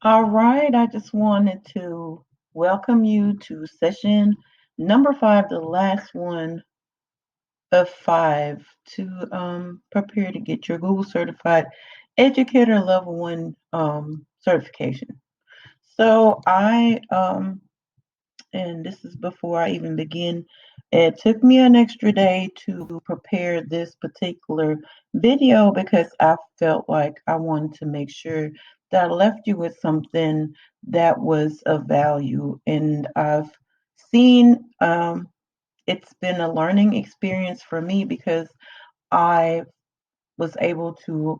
All right, I just wanted to welcome you to session number 5, the last one of 5, to prepare to get your Google Certified Educator Level 1 certification. So and this is before I even begin, it took me an extra day to prepare this particular video because I felt like I wanted to make sure that I left you with something that was of value. And I've seen it's been a learning experience for me because I was able to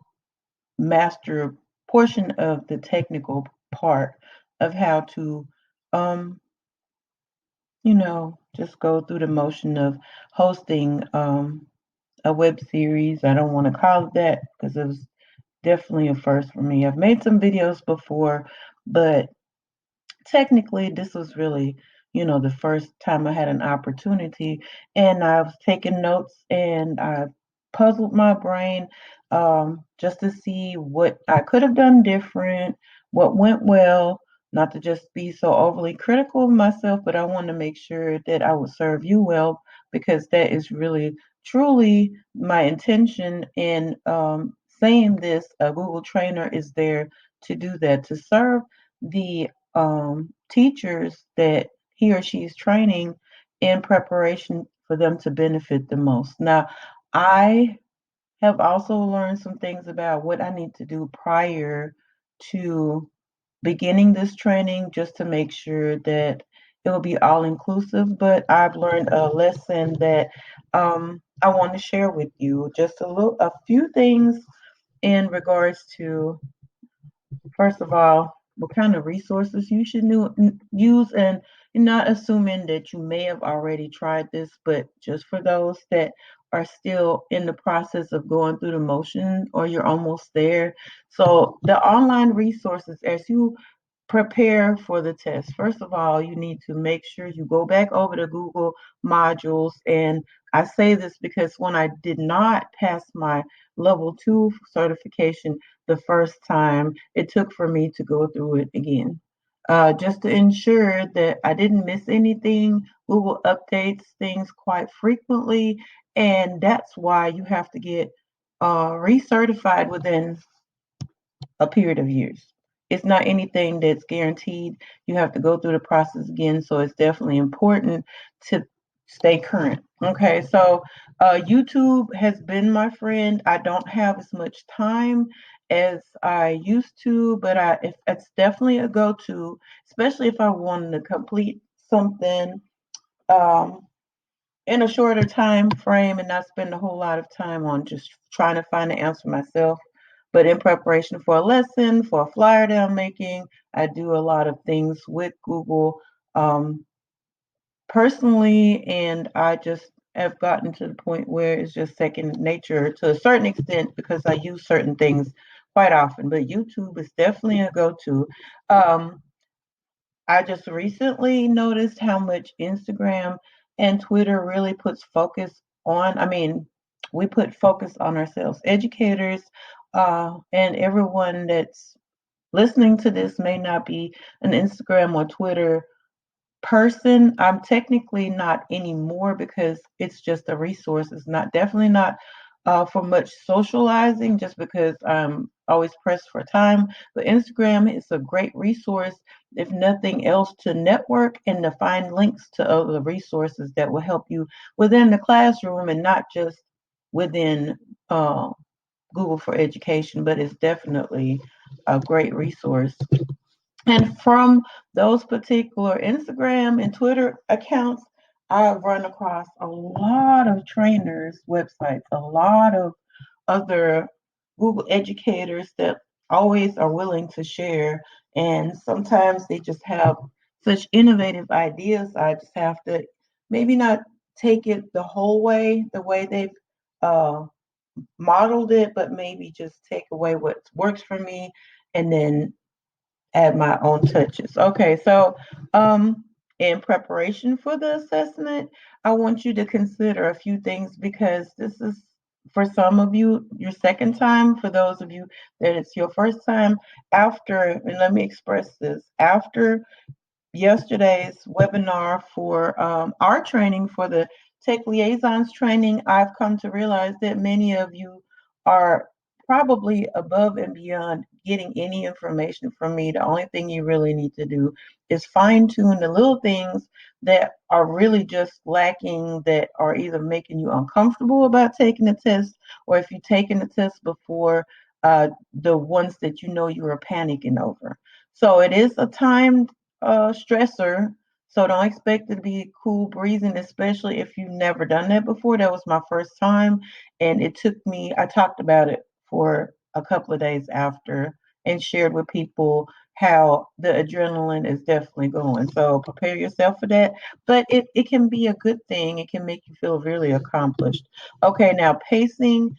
master a portion of the technical part of how to um, just go through the motion of hosting a web series. I don't want to call it that because it was definitely a first for me. I've made some videos before, but technically this was really, the first time I had an opportunity, and I've taken notes and I've puzzled my brain just to see what I could have done different, what went well, not to just be so overly critical of myself, but I want to make sure that I would serve you well, because that is really truly my intention in saying this. A Google trainer is there to do that, to serve the teachers that he or she is training in preparation for them to benefit the most. Now, I have also learned some things about what I need to do prior to beginning this training just to make sure that it will be all inclusive. But I've learned a lesson that I want to share with you. Just a few things in regards to, first of all, what kind of resources you should use, and not assuming that you may have already tried this, but just for those that are still in the process of going through the motion or you're almost there. So the online resources, as you prepare for the test. First of all, you need to make sure you go back over the Google modules. And I say this because when I did not pass my level 2 certification the first time, it took for me to go through it again. Just to ensure that I didn't miss anything. Google updates things quite frequently, and that's why you have to get recertified within a period of years. It's not anything that's guaranteed. You have to go through the process again, so it's definitely important to stay current. Okay, so YouTube has been my friend. I don't have as much time as I used to, but it's definitely a go-to, especially if I wanted to complete something um, in a shorter time frame and not spend a whole lot of time on just trying to find the answer myself. But in preparation for a lesson, for a flyer that I'm making, I do a lot of things with Google personally, and I just have gotten to the point where it's just second nature to a certain extent because I use certain things quite often. But YouTube is definitely a go-to. Um, I just recently noticed how much Instagram and Twitter really puts focus on. I mean, we put focus on ourselves. Educators and everyone that's listening to this may not be an Instagram or Twitter person. I'm technically not anymore because it's just a resource. It's not definitely not for much socializing, just because I'm always pressed for time. But Instagram is a great resource, if nothing else, to network and to find links to other resources that will help you within the classroom and not just within uh, Google for Education. But it's definitely a great resource. And from those particular Instagram and Twitter accounts, I've run across a lot of trainers' websites, a lot of other Google educators that always are willing to share. And sometimes they just have such innovative ideas. I just have to maybe not take it the whole way, the way they've uh, modeled it, but maybe just take away what works for me and then add my own touches. Okay, so in preparation for the assessment, I want you to consider a few things because this is for some of you, your second time. For those of you that it's your first time, after, and let me express this, after yesterday's webinar for our training for the Tech Liaisons training, I've come to realize that many of you are probably above and beyond getting any information from me. The only thing you really need to do is fine tune the little things that are really just lacking, that are either making you uncomfortable about taking the test, or if you've taken the test before, the ones that you know you are panicking over. So it is a timed stressor. So don't expect it to be cool breezing, especially if you've never done that before. That was my first time, and it took me, I talked about it for a couple of days after and shared with people how the adrenaline is definitely going. So prepare yourself for that. But it can be a good thing. It can make you feel really accomplished. Okay, now pacing,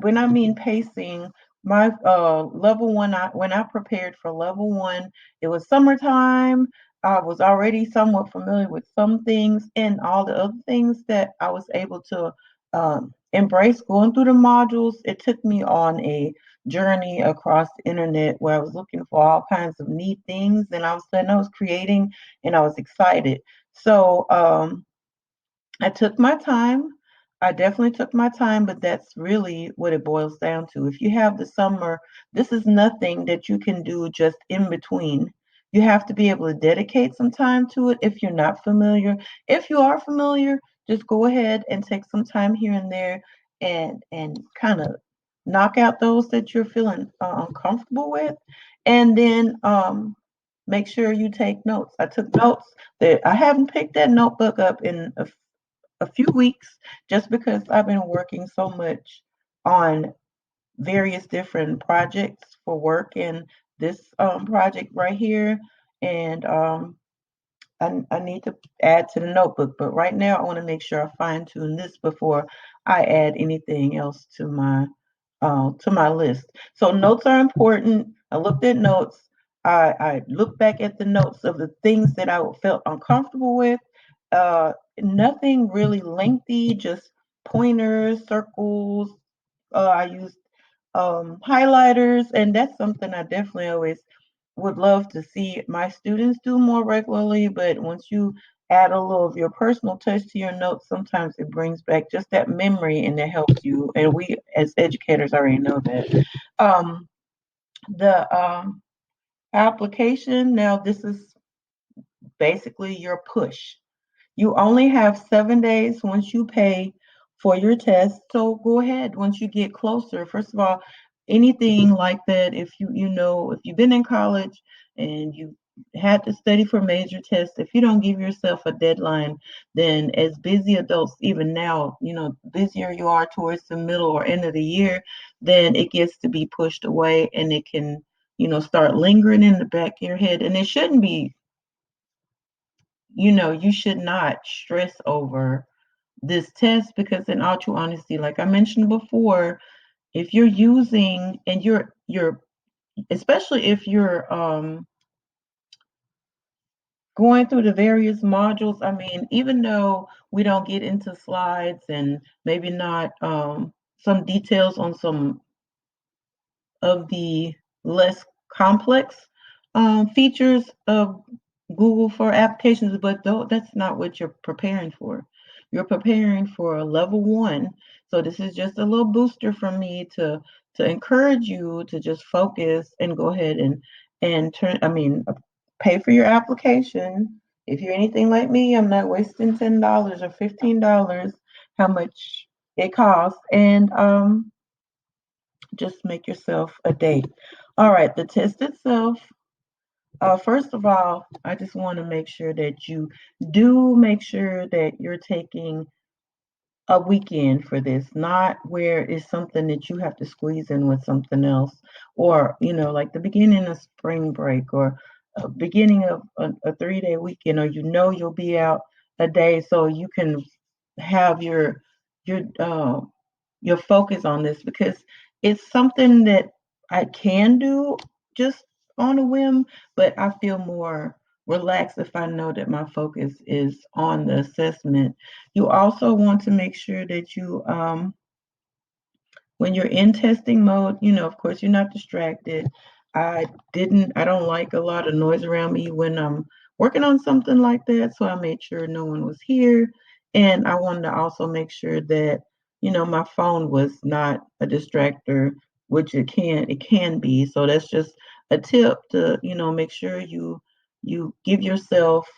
when I mean pacing, my level one, when I prepared for level one, it was summertime. I was already somewhat familiar with some things, and all the other things that I was able to embrace going through the modules. It took me on a journey across the internet where I was looking for all kinds of neat things, and all of a sudden I was creating and I was excited. So I took my time. I definitely took my time, but that's really what it boils down to. If you have the summer, this is nothing that you can do just in between. You have to be able to dedicate some time to it if you're not familiar. If you are familiar, just go ahead and take some time here and there and kind of knock out those that you're feeling uncomfortable with, and then make sure you take notes. I took notes that I haven't picked that notebook up in a few weeks, just because I've been working so much on various different projects for work, and this project right here, and I need to add to the notebook. But right now, I want to make sure I fine tune this before I add anything else to my list. So notes are important. I looked at notes. I looked back at the notes of the things that I felt uncomfortable with. Nothing really lengthy, just pointers, circles. I used highlighters, and that's something I definitely always would love to see my students do more regularly. But once you add a little of your personal touch to your notes, sometimes it brings back just that memory and it helps you. And we as educators already know that. The application, now this is basically your push. You only have 7 days once you pay for your test. So go ahead once you get closer. First of all, anything like that, if if you've been in college and you had to study for major tests, if you don't give yourself a deadline, then as busy adults, even now, busier you are towards the middle or end of the year, then it gets to be pushed away and it can, start lingering in the back of your head. And it shouldn't be, you should not stress over this test, because in all true honesty, like I mentioned before, if you're using and you're especially if you're going through the various modules, I mean, even though we don't get into slides and maybe not some details on some of the less complex features of Google for applications, but though that's not what you're preparing for. You're preparing for a level one. So this is just a little booster from me to encourage you to just focus and go ahead and pay for your application. If you're anything like me, I'm not wasting $10 or $15, how much it costs, and just make yourself a date. All right, the test itself. First of all, I just want to make sure that you do make sure that you're taking a weekend for this, not where it's something that you have to squeeze in with something else, or like the beginning of spring break, or beginning of a 3-day weekend, or you'll be out a day, so you can have your your focus on this, because it's something that I can do just on a whim, but I feel more relaxed if I know that my focus is on the assessment. You also want to make sure that you when you're in testing mode, of course, you're not distracted. I don't like a lot of noise around me when I'm working on something like that. So I made sure no one was here. And I wanted to also make sure that, my phone was not a distractor, which it can be. So that's just a tip to, make sure you give yourself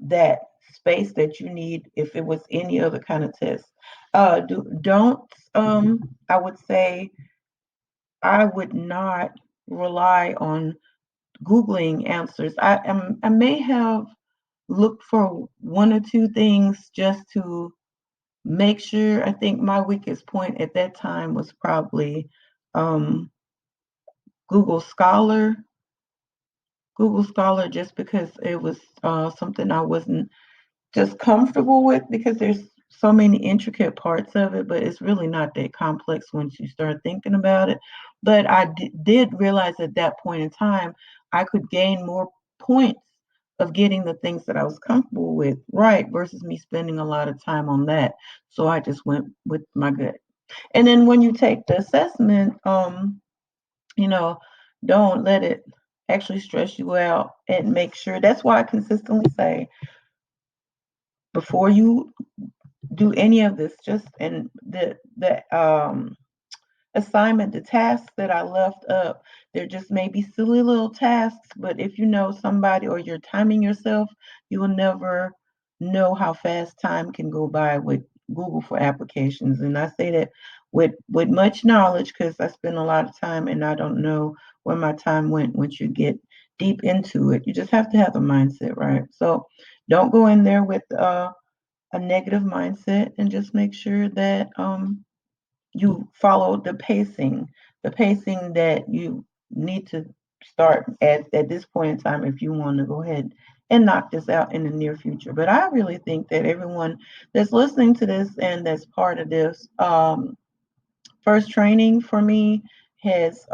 that space that you need if it was any other kind of test. Don't I would say I would not rely on Googling answers. I may have looked for one or two things just to make sure. I think my weakest point at that time was probably um, Google Scholar. Google Scholar, just because it was something I wasn't just comfortable with, because there's so many intricate parts of it, but it's really not that complex once you start thinking about it. But I did realize at that point in time, I could gain more points of getting the things that I was comfortable with right versus me spending a lot of time on that. So I just went with my gut. And then when you take the assessment, you know, don't let it actually stress you out, and make sure. That's why I consistently say, before you do any of this, just and the assignment, the tasks that I left up, there just may be silly little tasks, but if you know somebody or you're timing yourself, you will never know how fast time can go by with Google for applications. And I say that with much knowledge, because I spend a lot of time and I don't know where my time went. Once you get deep into it, you just have to have the mindset right. So don't go in there with a negative mindset, and just make sure that you follow the pacing that you need to start at this point in time if you want to go ahead and knock this out in the near future. But I really think that everyone that's listening to this and that's part of this first training for me has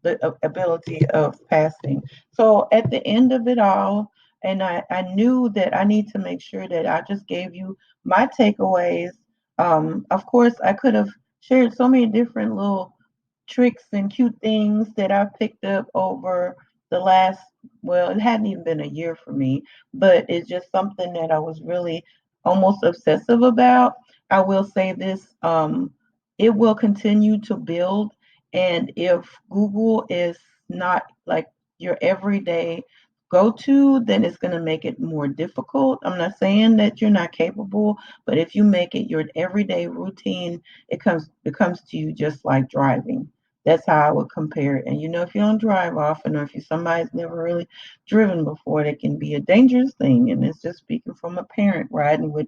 the ability of passing. So at the end of it all, and I knew that I need to make sure that I just gave you my takeaways. Of course, I could have shared so many different little tricks and cute things that I've picked up over the last, well, it hadn't even been a year for me, but it's just something that I was really almost obsessive about. I will say this, it will continue to build. And if Google is not like your everyday go to, then it's going to make it more difficult. I'm not saying that you're not capable, but if you make it your everyday routine, it comes to you just like driving. That's how I would compare it. And if you don't drive often, or if you're somebody's never really driven before, that can be a dangerous thing. And it's just speaking from a parent riding with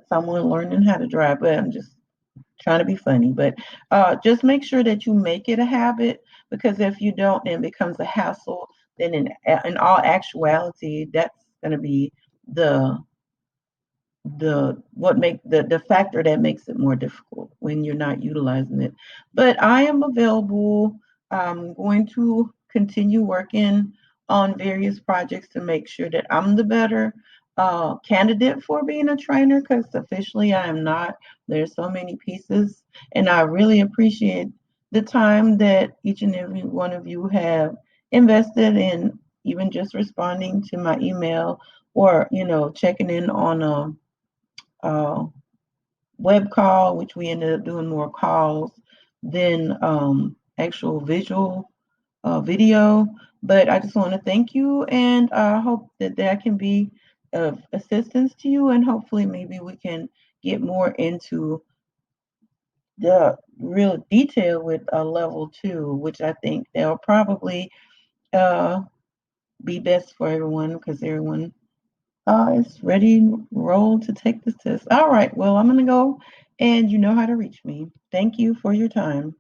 someone learning how to drive. But I'm just trying to be funny. But just make sure that you make it a habit, because if you don't and it becomes a hassle, then in all actuality, that's going to be the the factor that makes it more difficult when you're not utilizing it. But I am available. I'm going to continue working on various projects to make sure that I'm the better candidate for being a trainer, because officially I am not. There's so many pieces, and I really appreciate the time that each and every one of you have invested in even just responding to my email, or checking in on uh, web call, which we ended up doing more calls than actual visual video. But I just want to thank you, and I hope that that can be of assistance to you, and hopefully maybe we can get more into the real detail with level two, which I think they'll probably uh, be best for everyone, because everyone it's ready, roll to take this test. All right. Well, I'm going to go, and you know how to reach me. Thank you for your time.